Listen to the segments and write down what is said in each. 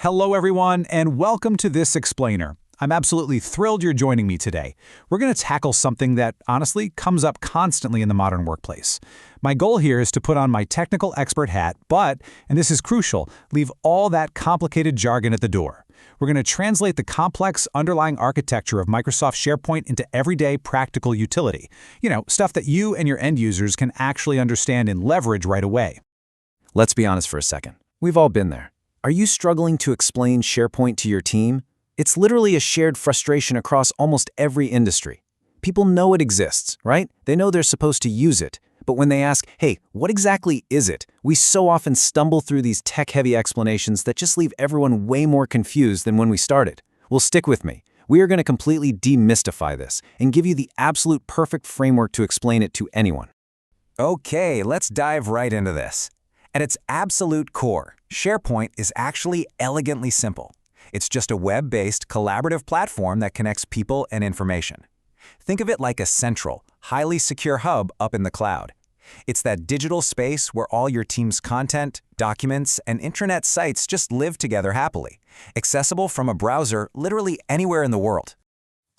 Hello everyone, and welcome to This Explainer. I'm absolutely thrilled you're joining me today. We're going to tackle something that, honestly, comes up constantly in the modern workplace. My goal here is to put on my technical expert hat, but, and this is crucial, leave all that complicated jargon at the door. We're going to translate the complex underlying architecture of Microsoft SharePoint into everyday practical utility. Stuff that you and your end users can actually understand and leverage right away. Let's be honest for a second. We've all been there. Are you struggling to explain SharePoint to your team? It's literally a shared frustration across almost every industry. People know it exists, right? They know they're supposed to use it. But when they ask, hey, what exactly is it? We so often stumble through these tech-heavy explanations that just leave everyone way more confused than when we started. Well, stick with me. We are going to completely demystify this and give you the absolute perfect framework to explain it to anyone. Okay, let's dive right into this. At its absolute core, SharePoint is actually elegantly simple. It's just a web-based collaborative platform that connects people and information. Think of it like a central, highly secure hub up in the cloud. It's that digital space where all your team's content, documents, and intranet sites just live together happily, accessible from a browser literally anywhere in the world.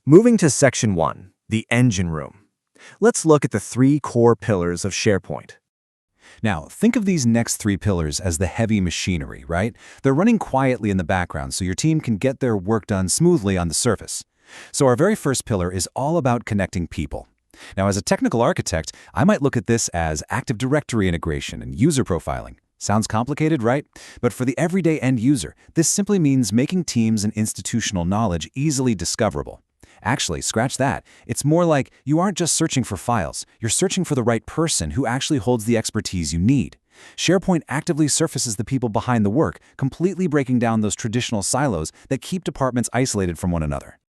Moving to Section 1, the engine room. Let's look at the three core pillars of SharePoint. Now, think of these next three pillars as the heavy machinery, right? They're running quietly in the background so your team can get their work done smoothly on the surface. So our very first pillar is all about connecting people. Now, as a technical architect, I might look at this as Active Directory integration and user profiling. Sounds complicated, right? But for the everyday end user, this simply means making teams and institutional knowledge easily discoverable. Actually, scratch that. It's more like you aren't just searching for files. You're searching for the right person who actually holds the expertise you need. SharePoint actively surfaces the people behind the work, completely breaking down those traditional silos that keep departments isolated from one another.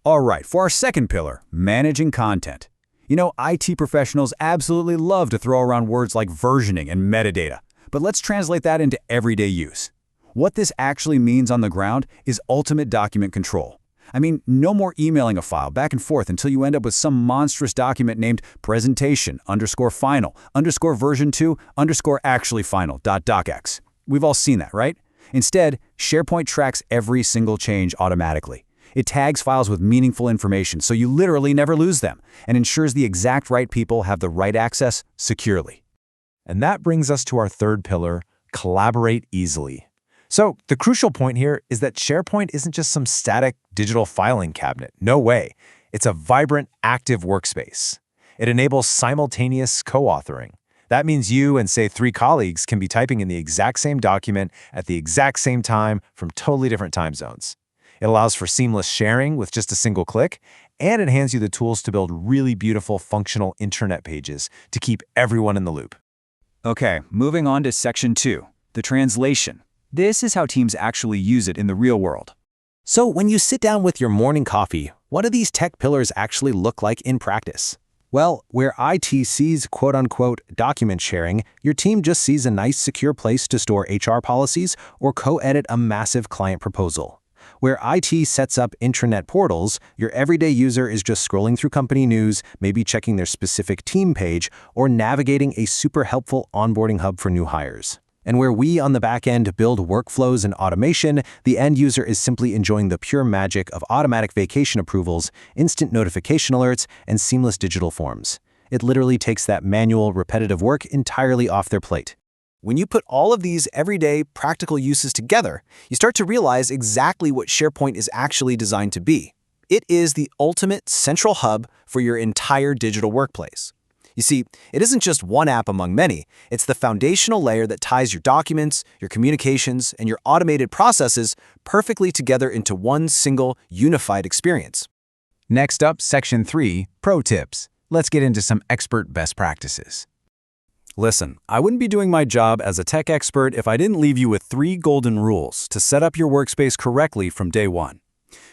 All right, for our second pillar, managing content. IT professionals absolutely love to throw around words like versioning and metadata, but let's translate that into everyday use. What this actually means on the ground is ultimate document control. No more emailing a file back and forth until you end up with some monstrous document named presentation_final_version2_actuallyfinal.docx. We've all seen that, right? Instead, SharePoint tracks every single change automatically. It tags files with meaningful information so you literally never lose them and ensures the exact right people have the right access securely. And that brings us to our third pillar, collaborate easily. So the crucial point here is that SharePoint isn't just some static digital filing cabinet. No way. It's a vibrant, active workspace. It enables simultaneous co-authoring. That means you and, say, 3 colleagues can be typing in the exact same document at the exact same time from totally different time zones. It allows for seamless sharing with just a single click, and it hands you the tools to build really beautiful, functional intranet pages to keep everyone in the loop. Okay, moving on to Section 2, the translation. This is how teams actually use it in the real world. So when you sit down with your morning coffee, what do these tech pillars actually look like in practice? Well, where IT sees quote-unquote document sharing, your team just sees a nice secure place to store HR policies or co-edit a massive client proposal. Where IT sets up intranet portals, your everyday user is just scrolling through company news, maybe checking their specific team page, or navigating a super helpful onboarding hub for new hires. And where we on the back end build workflows and automation, the end user is simply enjoying the pure magic of automatic vacation approvals, instant notification alerts, and seamless digital forms. It literally takes that manual, repetitive work entirely off their plate. When you put all of these everyday, practical uses together, you start to realize exactly what SharePoint is actually designed to be. It is the ultimate central hub for your entire digital workplace. You see, it isn't just one app among many. It's the foundational layer that ties your documents, your communications, and your automated processes perfectly together into one single, unified experience. Next up, Section 3, Pro Tips. Let's get into some expert best practices. Listen, I wouldn't be doing my job as a tech expert if I didn't leave you with 3 golden rules to set up your workspace correctly from day one.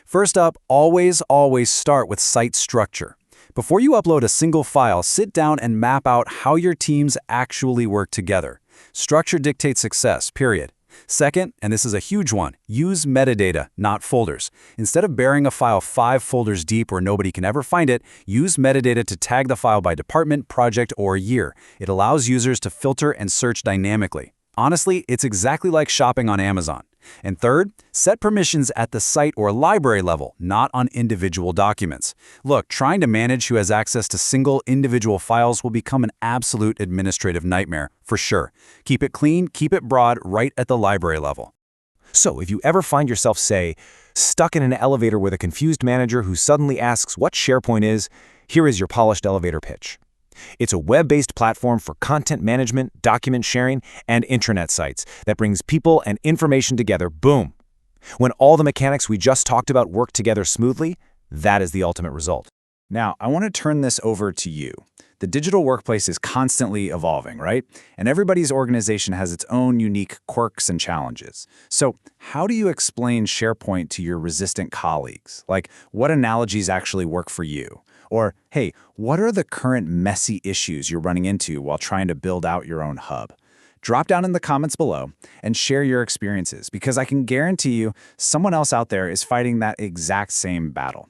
First up, always start with site structure. Before you upload a single file, sit down and map out how your teams actually work together. Structure dictates success, period. Second, and this is a huge one, use metadata, not folders. Instead of burying a file 5 folders deep where nobody can ever find it, use metadata to tag the file by department, project, or year. It allows users to filter and search dynamically. Honestly, it's exactly like shopping on Amazon. And third, set permissions at the site or library level, not on individual documents. Look, trying to manage who has access to single individual files will become an absolute administrative nightmare, for sure. Keep it clean, keep it broad, right at the library level. So if you ever find yourself, say, stuck in an elevator with a confused manager who suddenly asks what SharePoint is, here is your polished elevator pitch. It's a web-based platform for content management, document sharing, and intranet sites that brings people and information together, boom. When all the mechanics we just talked about work together smoothly, that is the ultimate result. Now, I want to turn this over to you. The digital workplace is constantly evolving, right? And everybody's organization has its own unique quirks and challenges. So how do you explain SharePoint to your resistant colleagues? Like, what analogies actually work for you? Or, hey, what are the current messy issues you're running into while trying to build out your own hub? Drop down in the comments below and share your experiences, because I can guarantee you someone else out there is fighting that exact same battle.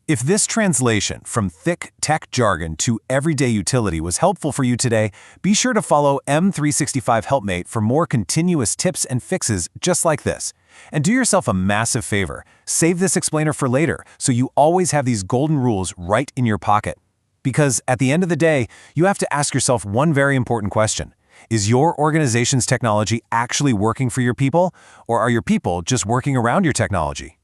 If this translation from thick tech jargon to everyday utility was helpful for you today, be sure to follow M365 Helpmate for more continuous tips and fixes just like this. And do yourself a massive favor. Save this explainer for later so you always have these golden rules right in your pocket. Because at the end of the day, you have to ask yourself one very important question. Is your organization's technology actually working for your people, or are your people just working around your technology?